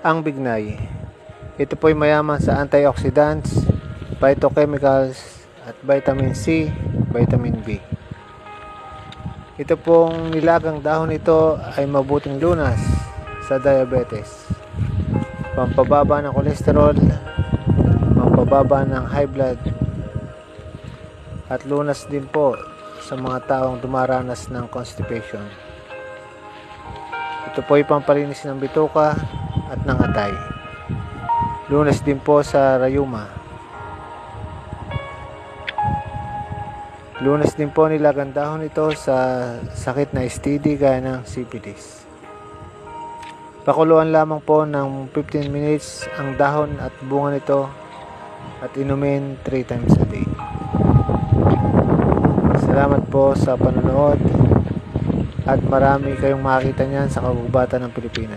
Ang bignay. Ito po ay mayaman sa antioxidants, phytochemicals at vitamin C, vitamin B. Ito pong nilagang dahon nito ay mabuting lunas sa diabetes, pampababa ng kolesterol, pampababa ng high blood, at lunas din po sa mga taong dumaranas ng constipation. Ito po ay pampalinis ng bituka at ng atay. Lunas din po sa rayuma. Lunas din po nilagang dahon ito sa sakit na STD gaya ng syphilis. Pakuluan lamang po ng 15 minutes ang dahon at bunga nito at inumin 3 times a day. Salamat po sa panonood at marami kayong makikita niyan sa kagubatan ng Pilipinas.